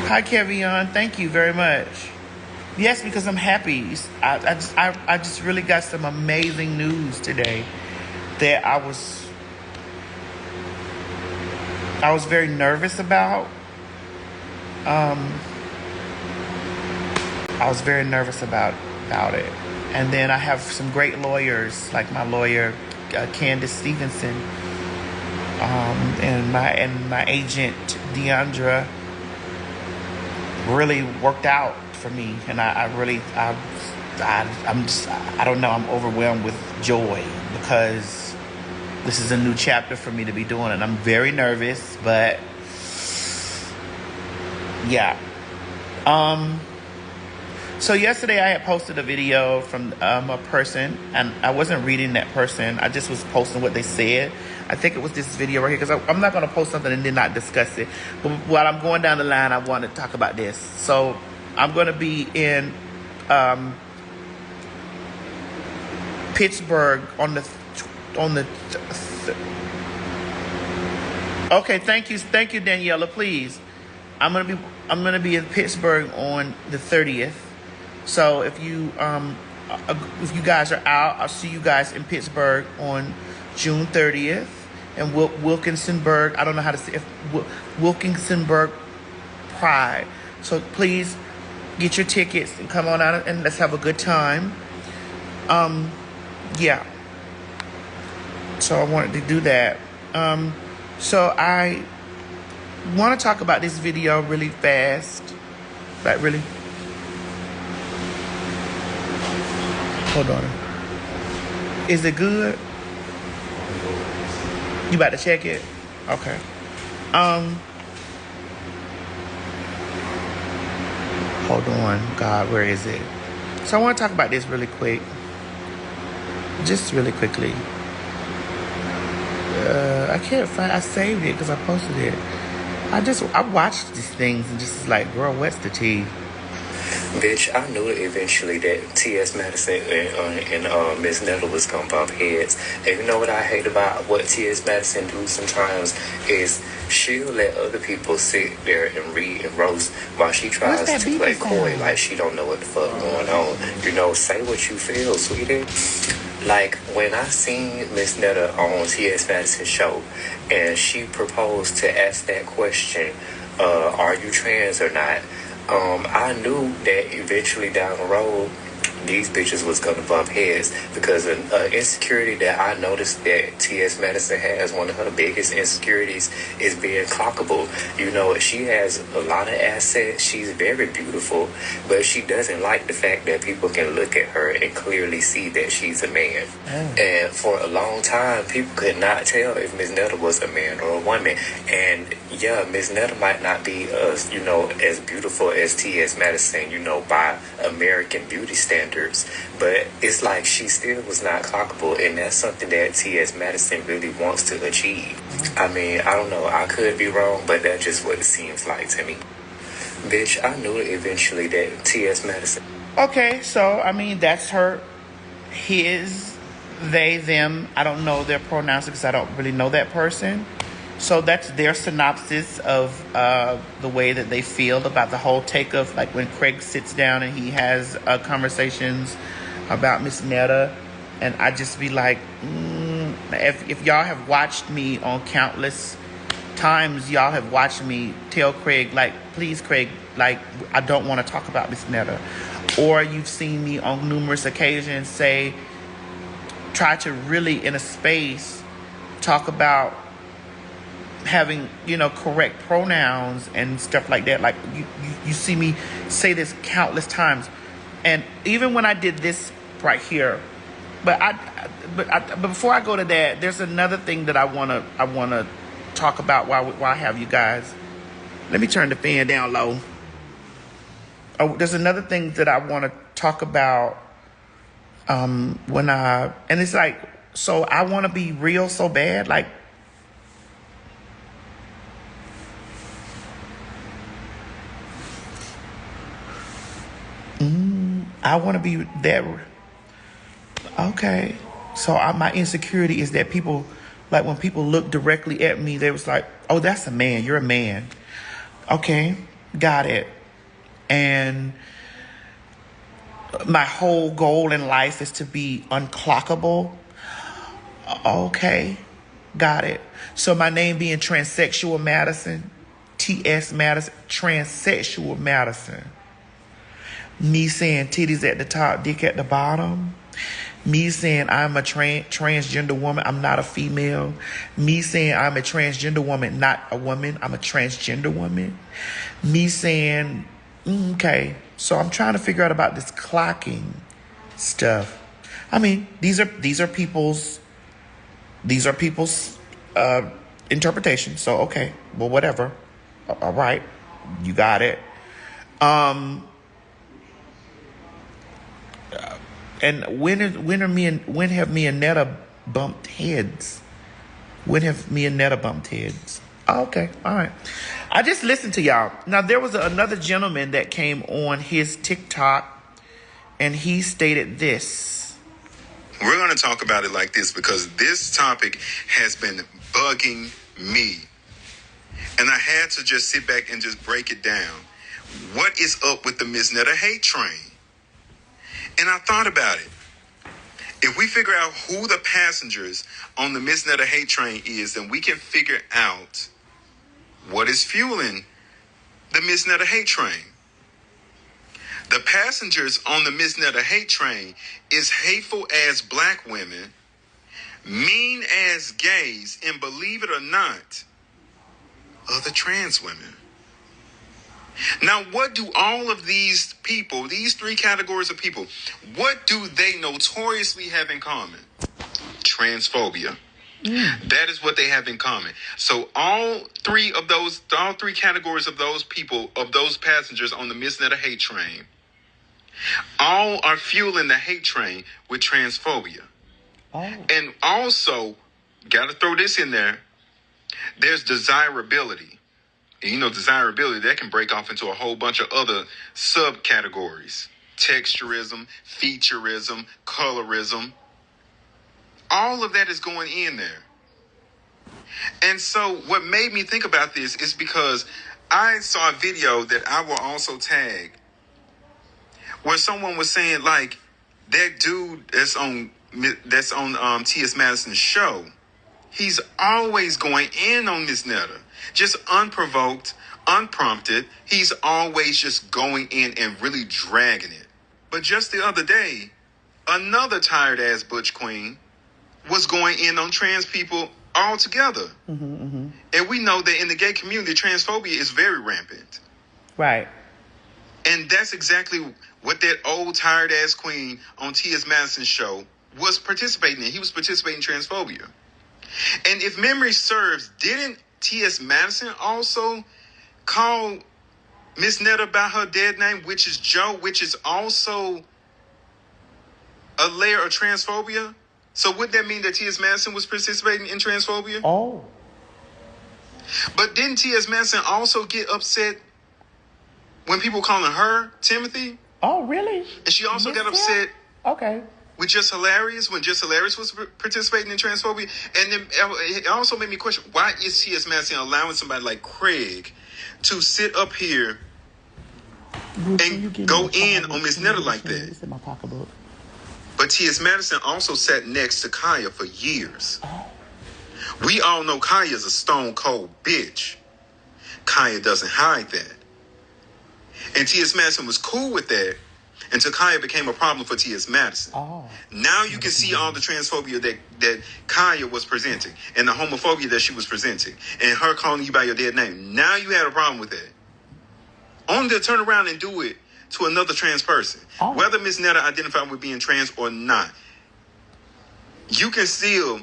Hi, Kevion. Thank you very much. Yes, because I'm happy. I just really got some amazing news today that I was very nervous about. I was very nervous about it. And then I have some great lawyers, like my lawyer, Candace Stevenson, and my agent, Deandra, really worked out for me. And I'm don't know, I'm overwhelmed with joy because this is a new chapter for me to be doing. And I'm very nervous, but yeah. So yesterday I had posted a video from a person, and I wasn't reading that person. I just was posting what they said. I think it was this video right here, because I'm not going to post something and then not discuss it. But while I'm going down the line, I want to talk about this. So I'm going to be in Pittsburgh on the. Okay, thank you, Daniela. Please, I'm gonna be in Pittsburgh on the 30th. So if you guys are out, I'll see you guys in Pittsburgh on June 30th. And Wilkinsonburg, I don't know how to say it, Wilkinsonburg Pride. So please get your tickets and come on out and let's have a good time. Yeah. So I wanted to do that. So I want to talk about this video really fast. Like really. Hold on. Is it good? You about to check it? Okay. Hold on. God, where is it? So I want to talk about this really quick. Just really quickly. I can't find. I saved it because I posted it. I watched these things and just like, girl, what's the tea? Bitch, I knew eventually that T.S. Madison and Miss Netta was gonna bump heads. And you know what I hate about what T.S. Madison do sometimes is she'll let other people sit there and read and roast while she tries to play coy like she don't know what the fuck going on. You know, say what you feel, sweetie. Like, when I seen Miss Netta on T.S. Madison's show, and she proposed to ask that question, are you trans or not? I knew that eventually down the road, these bitches was gonna bump heads because an insecurity that I noticed that T.S. Madison has, one of her biggest insecurities, is being clockable. You know, she has a lot of assets. She's very beautiful, but she doesn't like the fact that people can look at her and clearly see that she's a man. And for a long time, people could not tell if Miss Netta was a man or a woman. And yeah, Miss Netta might not be, as beautiful as T.S. Madison, by American beauty standards. But it's like she still was not clockable, and that's something that T.S. Madison really wants to achieve. I mean, I don't know, I could be wrong, but that's just what it seems like to me. Bitch, I knew eventually that T.S. Madison... Okay, so, I mean, that's her, his, they, them. I don't know their pronouns because I don't really know that person. So that's their synopsis of the way that they feel about the whole take of, like, when Craig sits down and he has conversations about Miss Netta. And I just be like, if y'all have watched me on countless times, y'all have watched me tell Craig, like, please, Craig, like, I don't want to talk about Miss Netta. Or you've seen me on numerous occasions try to really, in a space, talk about having, correct pronouns and stuff like that. Like, you see me say this countless times. And even when I did this right here, but before I go to that, there's another thing that I wanna talk about while I have you guys. Let me turn the fan down low. Oh, there's another thing that I want to talk about and it's like, so I want to be real so bad, like, I want to be that. Okay. So my insecurity is that people, like, when people look directly at me, they was like, oh, that's a man. You're a man. Okay. Got it. And my whole goal in life is to be unclockable. Okay. Got it. So my name being Transsexual Madison, T.S. Madison, Transsexual Madison. Me saying titties at the top, dick at the bottom. Me saying I'm a transgender woman, I'm not a female. Me saying I'm a transgender woman, not a woman, I'm a transgender woman. Me saying, okay, so I'm trying to figure out about this clocking stuff. I mean, these are people's interpretations. So okay, well, whatever. All right, you got it. And when have me and Netta bumped heads? When have me and Netta bumped heads? Oh, okay, all right. I just listened to y'all. Now there was another gentleman that came on his TikTok, and he stated this. We're going to talk about it like this because this topic has been bugging me. And I had to just sit back and just break it down. What is up with the Miss Netta hate train? And I thought about it. If we figure out who the passengers on the Miss Netta hate train is, then we can figure out what is fueling the Miss Netta hate train. The passengers on the Miss Netta hate train is hateful as black women, mean as gays, and believe it or not, other trans women. Now, what do all of these people, these three categories of people, what do they notoriously have in common? Transphobia. That is what they have in common. So all three categories of those people, of those passengers on the Miss Netta hate train, all are fueling the hate train with transphobia. Oh. And also, got to throw this in there, there's desirability. And you know, desirability, that can break off into a whole bunch of other subcategories. Texturism, featureism, colorism. All of that is going in there. And so what made me think about this is because I saw a video that I will also tag where someone was saying, like, that dude that's on T.S. Madison's show, he's always going in on Miss Netta. Just unprovoked, unprompted. He's always just going in and really dragging it. But just the other day, another tired ass butch queen was going in on trans people altogether. And we know that in the gay community, transphobia is very rampant. Right. And that's exactly what that old tired ass queen on T.S. Madison's show was participating in. He was participating in transphobia. And if memory serves, didn't T.S. Madison also call Miss Netta by her dead name, which is Joe, which is also a layer of transphobia? So would that mean that T.S. Madison was participating in transphobia? Oh. But didn't T.S. Madison also get upset when people calling her Timothy? Oh, really? And she also got upset. Okay. With Just Hilarious, when Just Hilarious was participating in transphobia. And then it also made me question, why is T.S. Madison allowing somebody like Craig to sit up here and go in on Miss Netta like that? It's in my pocketbook. But T.S. Madison also sat next to Kaya for years. Oh. We all know Kaya is a stone cold bitch. Kaya doesn't hide that. And T.S. Madison was cool with that until Kaya became a problem for T.S. Madison. Oh. Now you can see all the transphobia that Kaya was presenting and the homophobia that she was presenting and her calling you by your dead name. Now you had a problem with that. Only to turn around and do it to another trans person. Oh. Whether Miss Netta identified with being trans or not, you can still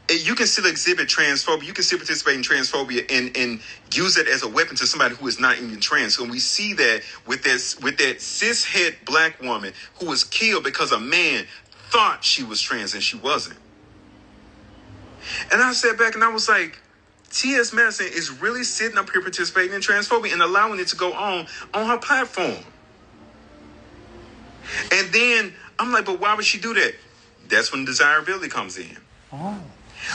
exhibit transphobia. You can still participate in transphobia and use it as a weapon to somebody who is not even trans. And we see that with that cishet black woman who was killed because a man thought she was trans and she wasn't. And I sat back and I was like, T.S. Madison is really sitting up here participating in transphobia and allowing it to go on her platform. And then I'm like, but why would she do that? That's when desirability comes in. Oh.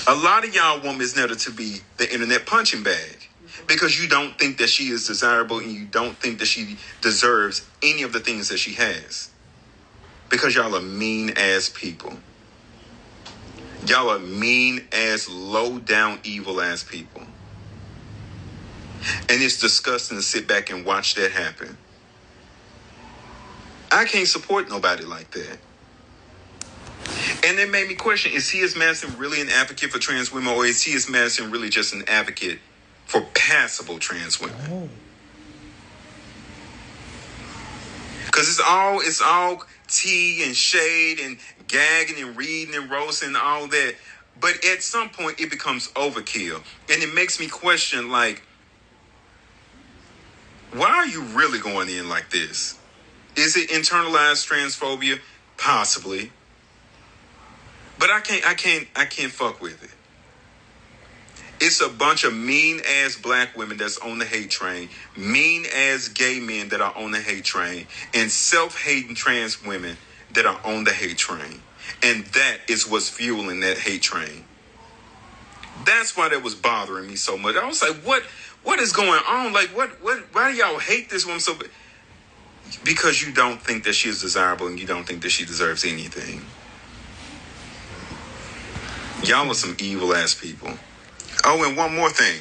A lot of y'all want Miss Netta to be the internet punching bag Because you don't think that she is desirable and you don't think that she deserves any of the things that she has. Because y'all are mean ass people. Y'all are mean ass, low down, evil ass people. And it's disgusting to sit back and watch that happen. I can't support nobody like that. And it made me question, is T.S. Madison really an advocate for trans women, or is T.S. Madison really just an advocate for passable trans women? Oh. Because it's all tea and shade and gagging and reading and roasting and all that. But at some point it becomes overkill. And it makes me question, like, why are you really going in like this? Is it internalized transphobia? Possibly. But I can't fuck with it. It's a bunch of mean ass black women that's on the hate train, mean ass gay men that are on the hate train, and self-hating trans women that are on the hate train. And that is what's fueling that hate train. That's why that was bothering me so much. I was like, what is going on? Like, why do y'all hate this woman so bad? Because you don't think that she is desirable and you don't think that she deserves anything. Y'all are some evil ass people. Oh, and one more thing.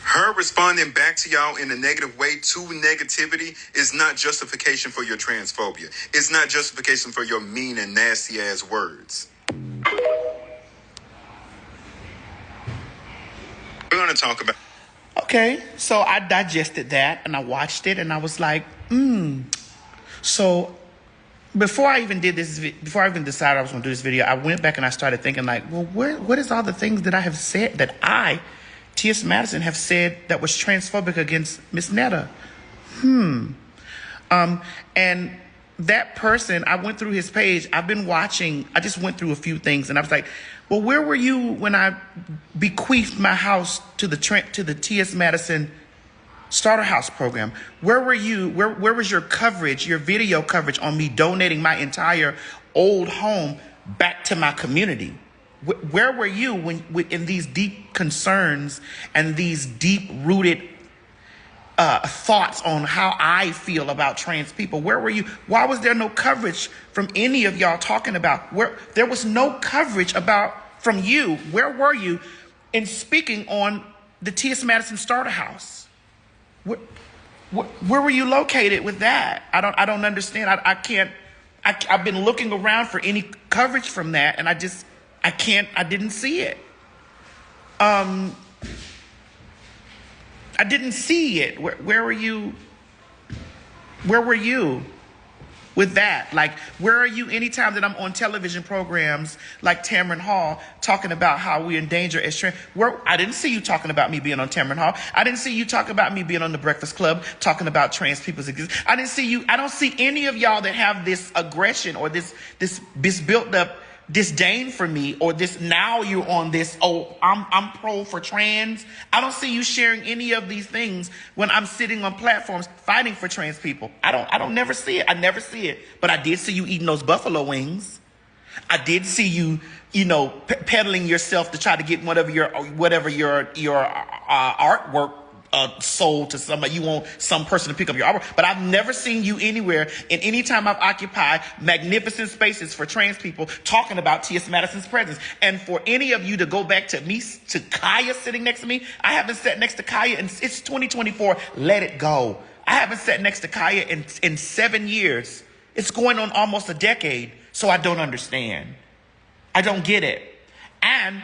Her responding back to y'all in a negative way to negativity is not justification for your transphobia. It's not justification for your mean and nasty ass words. We're going to talk about... Okay, so I digested that and I watched it and I was like, So before I even decided I was going to do this video, I went back and I started thinking, like, well, what is all the things that I have said that T.S. Madison, have said that was transphobic against Miss Netta? And that person, I went through his page. I just went through a few things and I was like, well, where were you when I bequeathed my house to the T.S. Madison Starter House program? Where were you? Where was your coverage, your video coverage on me donating my entire old home back to my community? Where were you when in these deep concerns and these deep-rooted thoughts on how I feel about trans people? Where were you? Why was there no coverage from any of y'all talking about? There was no coverage from you. Where were you in speaking on the T.S. Madison Starter House? Where were you located with that? I don't understand. I can't. I've been looking around for any coverage from that, and I didn't see it. I didn't see it. Where were you? Where were you with that? Like, where are you anytime that I'm on television programs like Tamron Hall talking about how we endanger as trans? I didn't see you talking about me being on Tamron Hall. I didn't see you talking about me being on The Breakfast Club talking about trans people's existence. I don't see any of y'all that have this aggression or this built up disdain for me, or this, now you're on this, I'm pro for trans. I don't see you sharing any of these things when I'm sitting on platforms fighting for trans people. I don't never see it. I never see it. But I did see you eating those buffalo wings. I did see you, peddling yourself to try to get whatever your artwork sold to somebody. You want some person to pick up your artwork. But I've never seen you anywhere in any time I've occupied magnificent spaces for trans people talking about T.S. Madison's presence. And for any of you to go back to Kaya sitting next to me, I haven't sat next to Kaya and it's 2024. Let it go. I haven't sat next to Kaya in 7 years. It's going on almost a decade. So I don't understand. I don't get it. And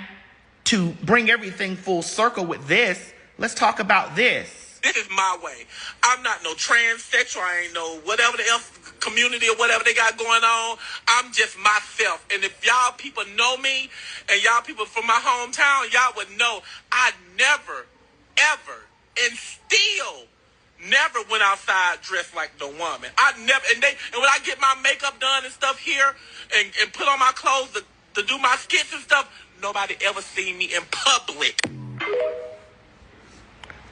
to bring everything full circle with this, let's talk about this. This is my way. I'm not no transsexual. I ain't no whatever the else community or whatever they got going on. I'm just myself. And if y'all people know me and y'all people from my hometown, y'all would know I never, ever, and still never went outside dressed like no woman. I never, and when I get my makeup done and stuff here and put on my clothes to do my skits and stuff, nobody ever seen me in public.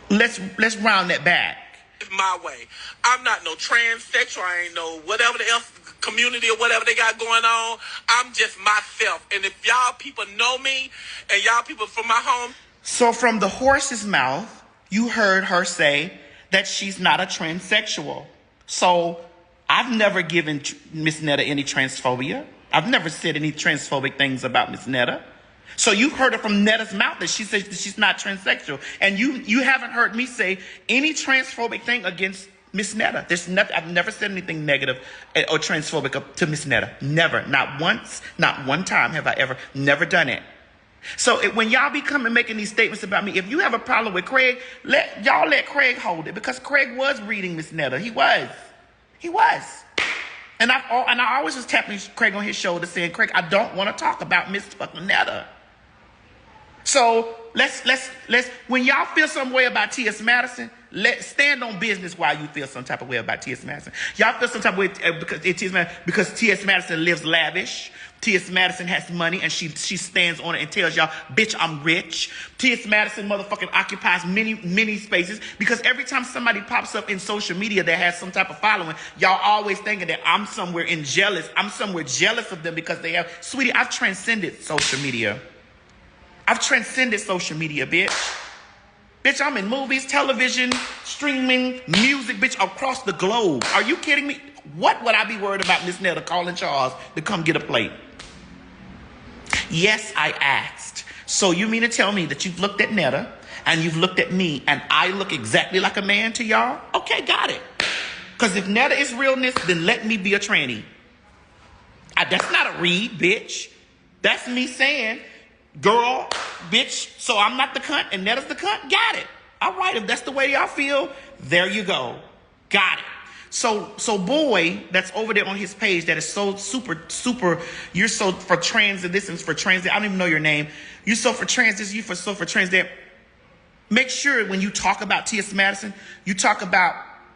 Let's round that back. It's my way. I'm not no transsexual. I ain't no whatever the else community or whatever they got going on. I'm just myself. And if y'all people know me and y'all people from my home. So from the horse's mouth, you heard her say that she's not a transsexual. So I've never given Miss Netta any transphobia. I've never said any transphobic things about Miss Netta. So you've heard it from Netta's mouth that she says that she's not transsexual. And you haven't heard me say any transphobic thing against Miss Netta. There's nothing. I've never said anything negative or transphobic to Miss Netta. Never. Not once. Not one time have I ever. Never done it. So when y'all be coming making these statements about me, if you have a problem with Craig, let Craig hold it, because Craig was reading Miss Netta. He was. And I always was tapping Craig on his shoulder saying, Craig, I don't want to talk about Miss fucking Netta. So let's when y'all feel some way about T.S. Madison, stand on business while you feel some type of way about T.S. Madison. Y'all feel some type of way because T.S. Madison lives lavish. T.S. Madison has money and she stands on it and tells y'all, bitch, I'm rich. T.S. Madison motherfucking occupies many spaces, because every time somebody pops up in social media that has some type of following, y'all always thinking that I'm somewhere jealous of them because they have. Sweetie, I've transcended social media. Bitch. Bitch, I'm in movies, television, streaming, music, bitch, across the globe. Are you kidding me? What would I be worried about Miss Netta calling Charles to come get a plate? Yes, I asked. So you mean to tell me that you've looked at Netta and you've looked at me and I look exactly like a man to y'all? Okay, got it. Because if Netta is realness, then let me be a tranny. That's not a read, bitch. That's me saying, girl, bitch, so I'm not the cunt and Netta's the cunt? Got it. All right, if that's the way y'all feel, there you go. Got it. So boy, that's over there on his page that is so super, you're so for trans and this is for trans. I don't even know your name. You so for trans this, you so for trans that. Make sure when you talk about T.S. Madison, you talk about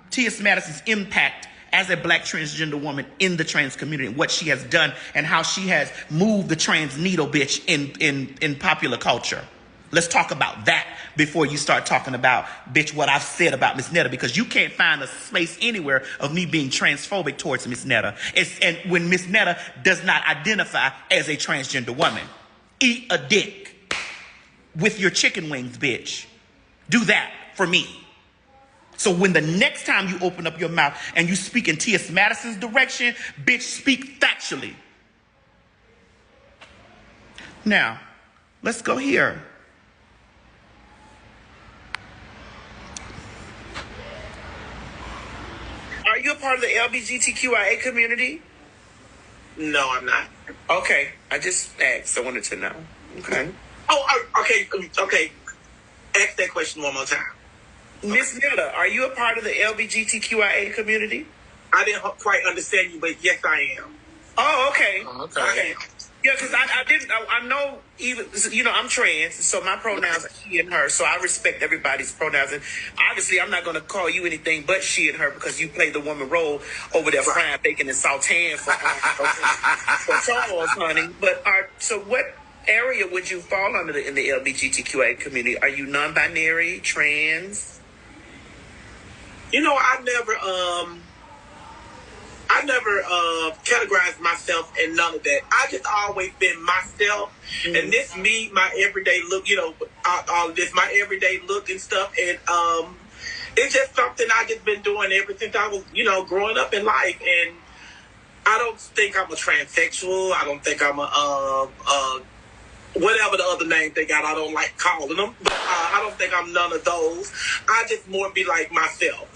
T.S. Madison's impact as a black transgender woman in the trans community, and what she has done and how she has moved the trans needle, bitch, in popular culture. Let's talk about that before you start talking about, bitch, what I've said about Miss Netta, because you can't find a space anywhere of me being transphobic towards Miss Netta. And when Miss Netta does not identify as a transgender woman. Eat a dick with your chicken wings, bitch. Do that for me. So when the next time you open up your mouth and you speak in T.S. Madison's direction, bitch, speak factually. Now, let's go here. Are you a part of the LGBTQIA community? No, I'm not. Okay, I just asked. I wanted to know. Okay. Okay. Ask that question one more time. Miss Netta, are you a part of the LGBTQIA community? I didn't quite understand you, but yes, I am. Oh, okay. Okay. Okay. Yeah, because I know, even, I'm trans, so my pronouns are she and her, so I respect everybody's pronouns. And obviously, I'm not going to call you anything but she and her, because you play the woman role over there frying, baking, and sauteing for Charles, honey. But so what area would you fall under in the LGBTQIA community? Are you non-binary, trans? I never categorized myself in none of that. I just always been myself, and this me, my everyday look. All this my everyday look and stuff, and it's just something I just been doing ever since I was, growing up in life. And I don't think I'm a transsexual. I don't think I'm a whatever the other names they got. I don't like calling them, but I don't think I'm none of those. I just more be like myself.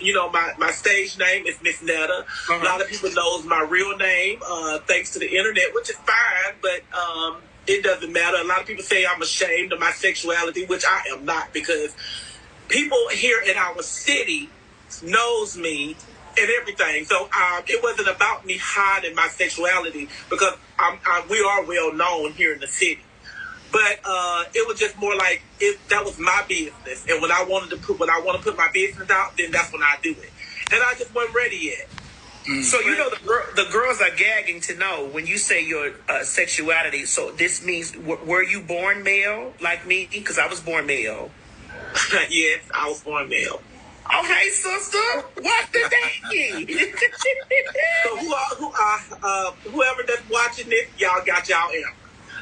My stage name is Miss Netta. A lot of people knows my real name, thanks to the internet, which is fine, but it doesn't matter. A lot of people say I'm ashamed of my sexuality, which I am not, because people here in our city knows me and everything. So it wasn't about me hiding my sexuality, because we are well known here in the city. But it was just more like that was my business, and when I want to put my business out, then that's when I do it. And I just wasn't ready yet. So the girls are gagging to know when you say your sexuality. So this means were you born male like me? Because I was born male. Yes, I was born male. Okay, sister, what's the day? So whoever that's watching this, y'all got y'all answer.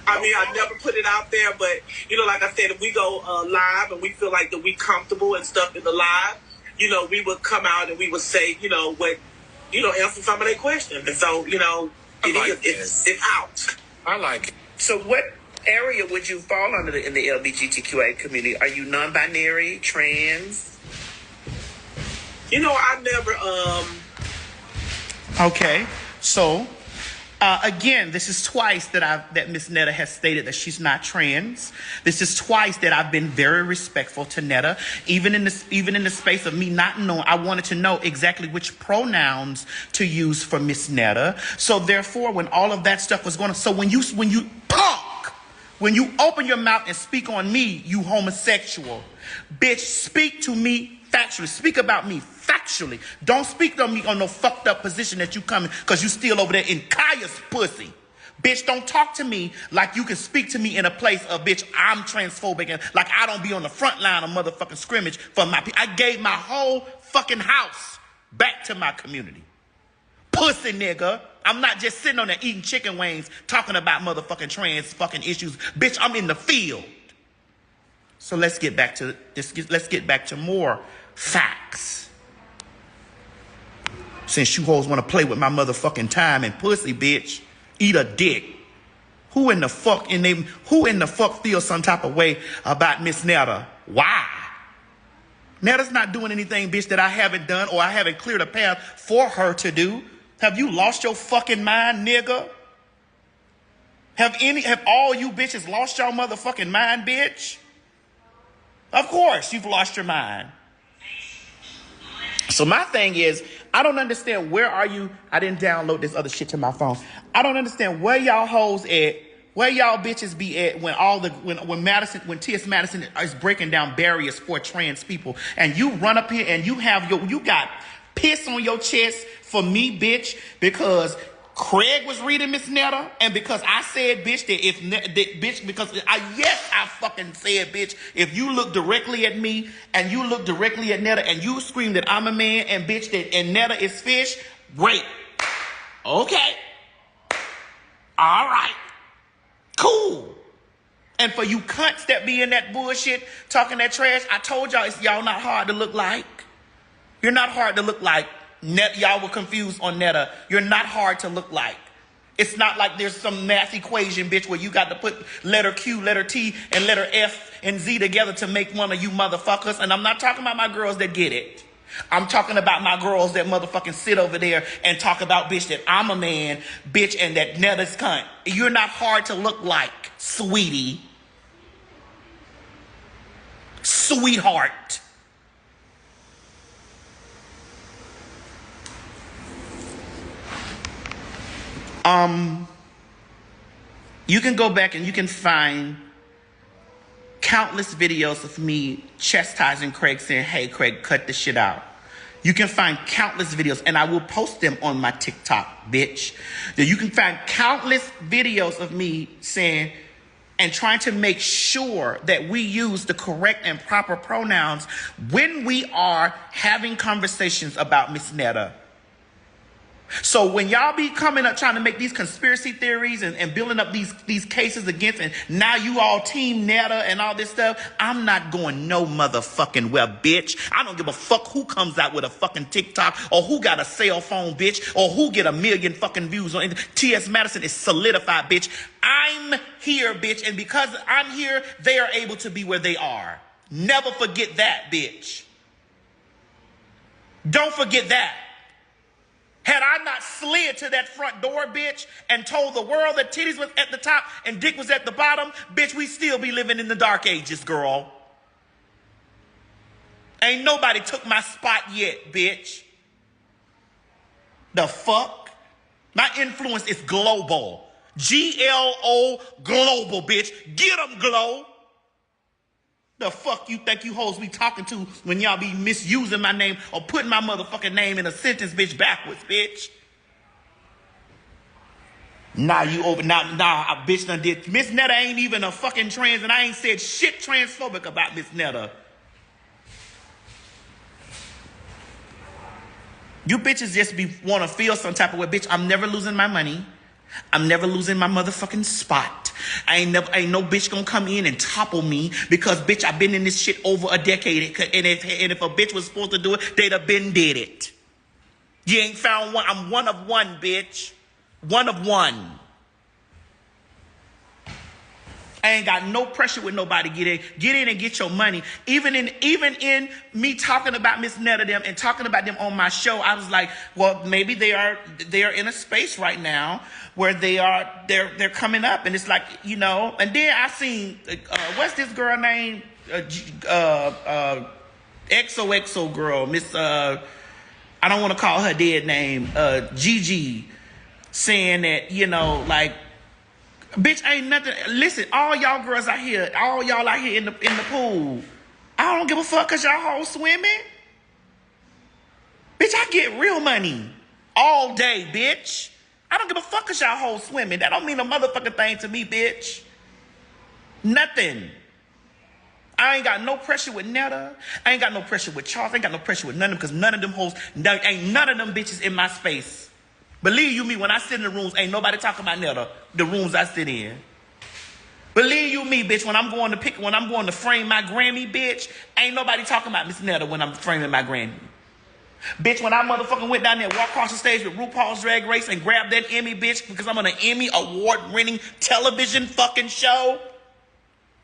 I mean, I never put it out there, but you know, like I said, if we go live and we feel like that we comfortable and stuff in the live, you know, we would come out and we would say, you know, what, you know, answer some of their questions. And so, you know, it's out. I like it. So what area would you fall under in the LGBTQA community? Are you non-binary, trans? You know, I never, Okay, so again, this is twice that Miss Netta has stated that she's not trans. This is twice that I've been very respectful to Netta, even in the space of me not knowing. I wanted to know exactly which pronouns to use for Miss Netta. So therefore, when all of that stuff was going on, so when you open your mouth and speak on me, you homosexual, bitch, speak to me factually. Speak about me factually. Don't speak on me on no fucked up position that you coming because you still over there in Kaya's pussy. Bitch, don't talk to me like you can speak to me in a place of, bitch, I'm transphobic and like I don't be on the front line of motherfucking scrimmage for my people. I gave my whole fucking house back to my community. Pussy nigga. I'm not just sitting on there eating chicken wings talking about motherfucking trans fucking issues. Bitch, I'm in the field. So let's get back to this. Let's get back to more facts. Since you hoes want to play with my motherfucking time and pussy, bitch, eat a dick. Who in the fuck feels some type of way about Miss Netta? Why? Netta's not doing anything, bitch, that I haven't done or I haven't cleared a path for her to do. Have you lost your fucking mind, nigga? Have all you bitches lost your motherfucking mind, bitch? Of course, you've lost your mind. So my thing is, I don't understand, where are you? I didn't download this other shit to my phone. I don't understand where y'all hoes at, where y'all bitches be at when T.S. Madison is breaking down barriers for trans people. And you run up here and you got piss on your chest for me, bitch, because Craig was reading Miss Netta, and because I said, bitch, I fucking said, bitch, if you look directly at me and you look directly at Netta and you scream that I'm a man and bitch and Netta is fish, great. Okay. All right. Cool. And for you cunts that be in that bullshit, talking that trash, I told y'all, y'all not hard to look like. You're not hard to look like. Y'all were confused on Netta. You're not hard to look like. It's not like there's some math equation, bitch, where you got to put letter Q, letter T, and letter F and Z together to make one of you motherfuckers. And I'm not talking about my girls that get it. I'm talking about my girls that motherfucking sit over there and talk about, bitch, that I'm a man, bitch, and that Netta's cunt. You're not hard to look like, sweetie. Sweetheart. You can go back and you can find countless videos of me chastising Craig, saying, hey, Craig, cut this shit out. You can find countless videos, and I will post them on my TikTok, bitch. You can find countless videos of me saying and trying to make sure that we use the correct and proper pronouns when we are having conversations about Miss Netta. So when y'all be coming up trying to make these conspiracy theories and building up these cases against, and now you all team Netta and all this stuff, I'm not going no motherfucking well, bitch. I don't give a fuck who comes out with a fucking TikTok or who got a cell phone, bitch, or who get 1 million fucking views on it. T.S. Madison is solidified, bitch. I'm here, bitch, and because I'm here, they are able to be where they are. Never forget that, bitch. Don't forget that. Had I not slid to that front door, bitch, and told the world that titties was at the top and dick was at the bottom, bitch, we still be living in the dark ages, girl. Ain't nobody took my spot yet, bitch. The fuck? My influence is global. G-L-O, global, bitch. Get them, Glow. The fuck you think you hoes be talking to when y'all be misusing my name or putting my motherfucking name in a sentence, bitch, backwards, bitch? Now you over, now a bitch done did. Miss Netta ain't even a fucking trans, and I ain't said shit transphobic about Miss Netta. You bitches just want to feel some type of way, bitch. I'm never losing my money. I'm never losing my motherfucking spot. Ain't no bitch gonna come in and topple me because, bitch, I've been in this shit over a decade. And if a bitch was supposed to do it, they'd have been did it. You ain't found one. I'm one of one, bitch. One of one. I ain't got no pressure with nobody. Get in and get your money. Even in me talking about Miss Netta them and talking about them on my show, I was like, well, maybe they are in a space right now where they're coming up, and it's like, you know. And then I seen what's this girl name? XOXO girl, Miss I don't want to call her dead name, Gigi, saying that, you know, like, bitch, ain't nothing. Listen, all y'all girls out here, all y'all out here in the pool, I don't give a fuck because y'all hoes swimming. Bitch, I get real money all day, bitch. I don't give a fuck because y'all hoes swimming. That don't mean a motherfucking thing to me, bitch. Nothing. I ain't got no pressure with Netta. I ain't got no pressure with Charles. I ain't got no pressure with none of them because none of them hoes, ain't none of them bitches in my space. Believe you me, when I sit in the rooms, ain't nobody talking about Netta, the rooms I sit in. Believe you me, bitch, when I'm going to frame my Grammy, bitch, ain't nobody talking about Miss Netta when I'm framing my Grammy. Bitch, when I motherfucking went down there, walked across the stage with RuPaul's Drag Race and grabbed that Emmy, bitch, because I'm on an Emmy award-winning television fucking show.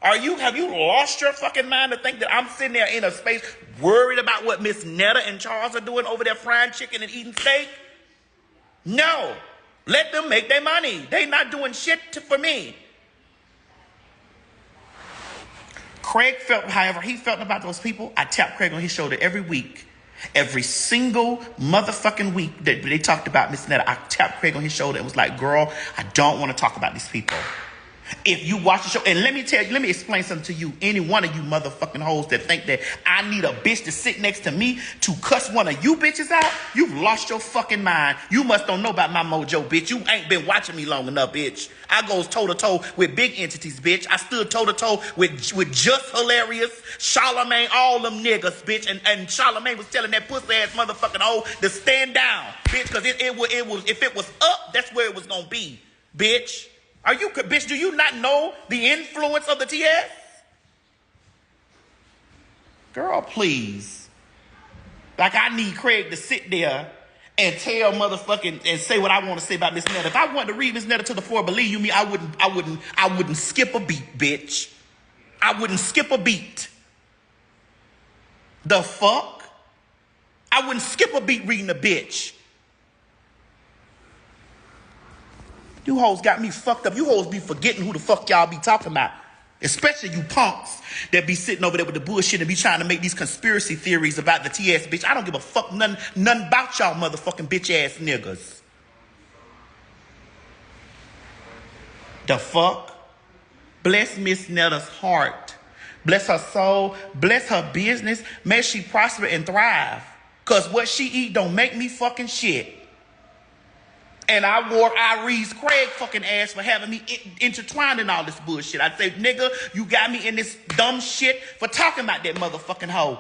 Have you lost your fucking mind to think that I'm sitting there in a space worried about what Miss Netta and Charles are doing over there frying chicken and eating steak? No. Let them make their money. They not doing shit for me. Craig felt, however he felt about those people. I tapped Craig on his shoulder every week. Every single motherfucking week that they talked about Miss Netta, I tapped Craig on his shoulder and was like, girl, I don't want to talk about these people. If you watch the show, and let me explain something to you, any one of you motherfucking hoes that think that I need a bitch to sit next to me to cuss one of you bitches out, you've lost your fucking mind. You must don't know about my mojo, bitch. You ain't been watching me long enough, bitch. I goes toe-to-toe with big entities, bitch. I stood toe-to-toe with Just Hilarious, Charlamagne, all them niggas, bitch. And Charlamagne was telling that pussy-ass motherfucking hoe to stand down, bitch, because it was, if it was up, that's where it was gonna be, bitch. Bitch, do you not know the influence of the TS? Girl, please. Like, I need Craig to sit there and tell motherfucking and say what I want to say about Miss Netta. If I wanted to read Miss Netta to the floor, believe you me, I wouldn't skip a beat, bitch. I wouldn't skip a beat. The fuck? I wouldn't skip a beat reading a bitch. You hoes got me fucked up. You hoes be forgetting who the fuck y'all be talking about. Especially you punks that be sitting over there with the bullshit and be trying to make these conspiracy theories about the TS, bitch. I don't give a fuck none about y'all motherfucking bitch ass niggas. The fuck? Bless Miss Netta's heart. Bless her soul. Bless her business. May she prosper and thrive. Cause what she eat don't make me fucking shit. And I wore Iree's Craig fucking ass for having me intertwined in all this bullshit. I say, nigga, you got me in this dumb shit for talking about that motherfucking hoe.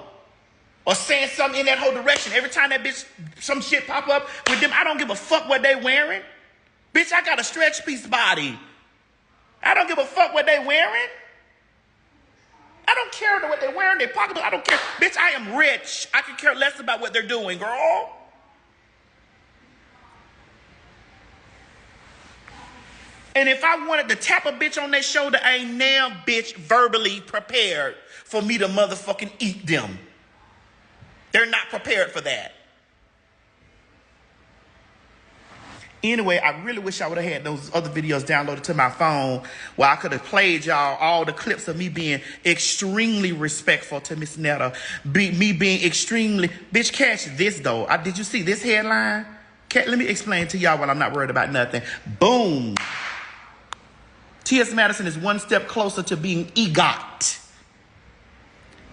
Or saying something in that whole direction. Every time that bitch, some shit pop up with them, I don't give a fuck what they wearing. Bitch, I got a stretch piece body. I don't give a fuck what they wearing. I don't care what they're wearing, their pocketbook. I don't care. Bitch, I am rich. I can care less about what they're doing, girl. And if I wanted to tap a bitch on their shoulder, I ain't now bitch verbally prepared for me to motherfucking eat them. They're not prepared for that. Anyway, I really wish I would have had those other videos downloaded to my phone where I could have played y'all all the clips of me being extremely respectful to Miss Netta. Me being extremely... Bitch, catch this, though. Did you see this headline? Let me explain to y'all while I'm not worried about nothing. Boom. T.S. Madison is one step closer to being EGOT.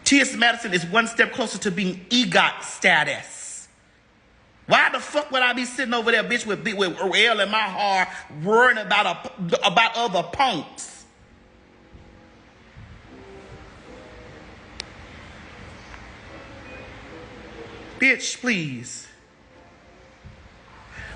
T.S. Madison is one step closer to being EGOT status. Why the fuck would I be sitting over there, bitch, with L in my heart, worrying about other punks? Bitch, please.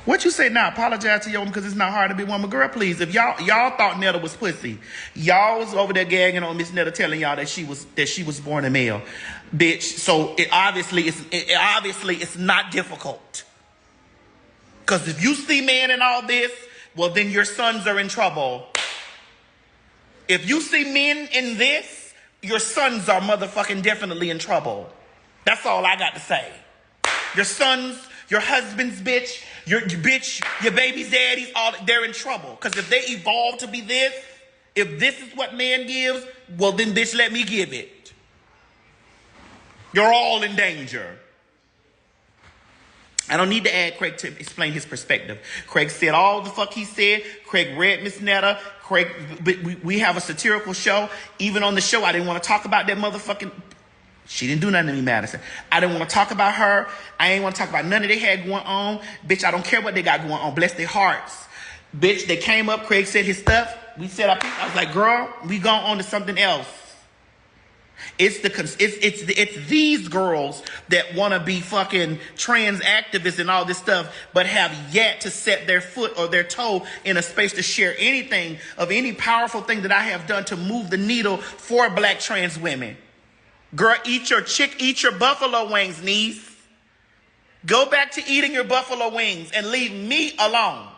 What you say now? Apologize to your woman because it's not hard to be a woman. Girl, please. If y'all thought Netta was pussy, y'all was over there gagging on Miss Netta, telling y'all that she was born a male, bitch. So it obviously it's not difficult. Because if you see man in all this, well then your sons are in trouble. If you see men in this, your sons are motherfucking definitely in trouble. That's all I got to say. Your sons, your husbands, bitch, your baby's daddies, they're in trouble. Because if they evolve to be this, if this is what man gives, well then bitch, let me give it. You're all in danger. I don't need to add Craig to explain his perspective. Craig said all the fuck he said. Craig read Miss Netta. Craig, we have a satirical show. Even on the show, I didn't want to talk about that motherfucking... She didn't do nothing to me, Madison. I didn't want to talk about her. I ain't want to talk about none of they had going on. Bitch, I don't care what they got going on. Bless their hearts. Bitch, they came up. Craig said his stuff. We said our piece. I was like, girl, we gone on to something else. It's these girls that want to be fucking trans activists and all this stuff, but have yet to set their foot or their toe in a space to share anything of any powerful thing that I have done to move the needle for black trans women. Girl, eat your buffalo wings, niece. Go back to eating your buffalo wings and leave me alone.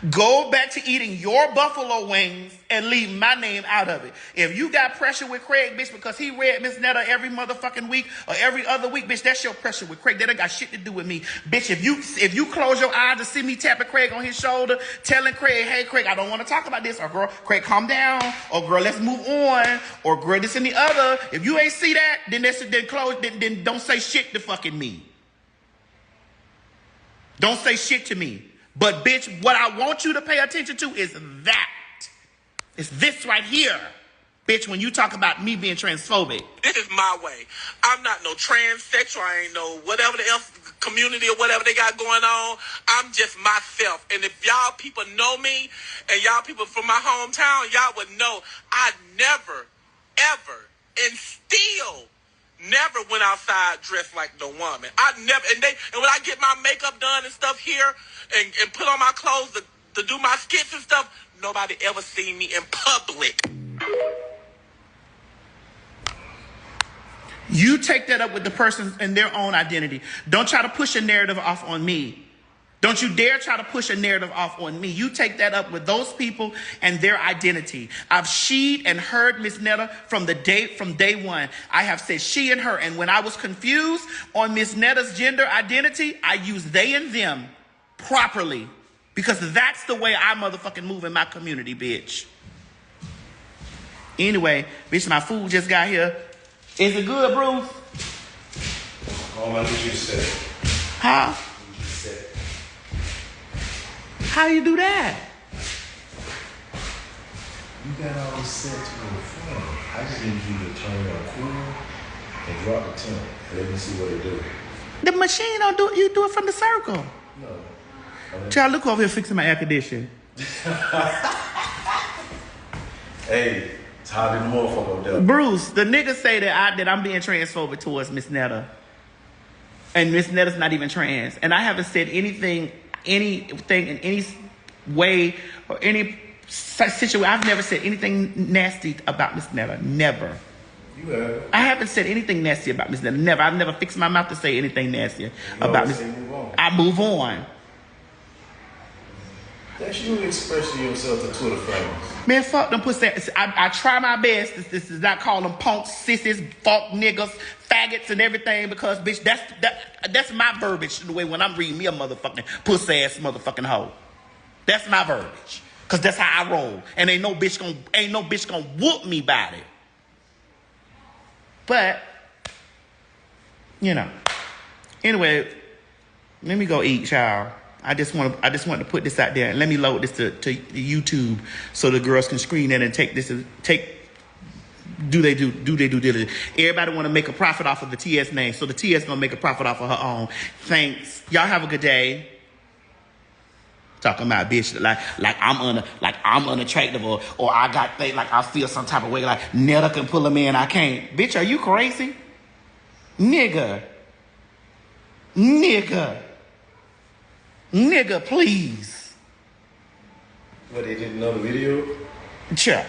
Go back to eating your buffalo wings and leave my name out of it. If you got pressure with Craig, bitch, because he read Miss Netta every motherfucking week or every other week, bitch, that's your pressure with Craig. That ain't got shit to do with me. Bitch, if you close your eyes to see me tapping Craig on his shoulder, telling Craig, hey, Craig, I don't want to talk about this. Or, girl, Craig, calm down. Or, girl, let's move on. Or, girl, this and the other. If you ain't see that, then then don't say shit to fucking me. Don't say shit to me. But, bitch, what I want you to pay attention to is that. It's this right here. Bitch, when you talk about me being transphobic. This is my way. I'm not no transsexual. I ain't no whatever the else community or whatever they got going on. I'm just myself. And if y'all people know me and y'all people from my hometown, y'all would know I never, ever, and still never went outside dressed like no woman. I never, and when I get my makeup done and stuff here and put on my clothes to do my skits and stuff, nobody ever seen me in public. You take that up with the person and their own identity. Don't try to push a narrative off on me. Don't you dare try to push a narrative off on me. You take that up with those people and their identity. I've she'd and heard Miss Netta from day one. I have said she and her. And when I was confused on Miss Netta's gender identity, I used they and them properly. Because that's the way I motherfucking move in my community, bitch. Anyway, bitch, my food just got here. Is it good, Bruce? Oh, man, what you said. Huh? What you said. How you do that? You got all this set to the phone. I just need you to turn it on cool and drop the temp. Let me see what it do. The machine don't do it. You do it from the circle. No. Child, look over here fixing my air conditioner. Hey, it's hot in the motherfucker up there. Bruce, the niggas say that I'm being transphobic towards Miss Netta. And Miss Netta's not even trans. And I haven't said anything in any way or any situation. I've never said anything nasty about Miss Netta. Never. You have. I haven't said anything nasty about Miss Netta. Never. I've never fixed my mouth to say anything nasty about Miss Netta. I move on. That's you expressing yourself to Twitter famous. Man, fuck them pussy. I try my best. This is not call them punks, sissies, fuck niggas, faggots, and everything because, bitch, that's my verbiage the way when I'm reading me a motherfucking pussy ass motherfucking hoe. That's my verbiage. Cause that's how I roll. And ain't no bitch gonna whoop me about it. But, you know. Anyway, let me go eat, child. I just want to put this out there and let me load this to YouTube so the girls can screen it and do they do diligence. Everybody want to make a profit off of the TS name, so the TS gonna make a profit off of her own. Thanks. Y'all have a good day. Talking about bitch like I'm unattractive or I got things like I feel some type of way like Netta can pull a man I can't. Bitch, are you crazy? Nigga. Nigga. Nigga, please. What, they didn't know the video? Child.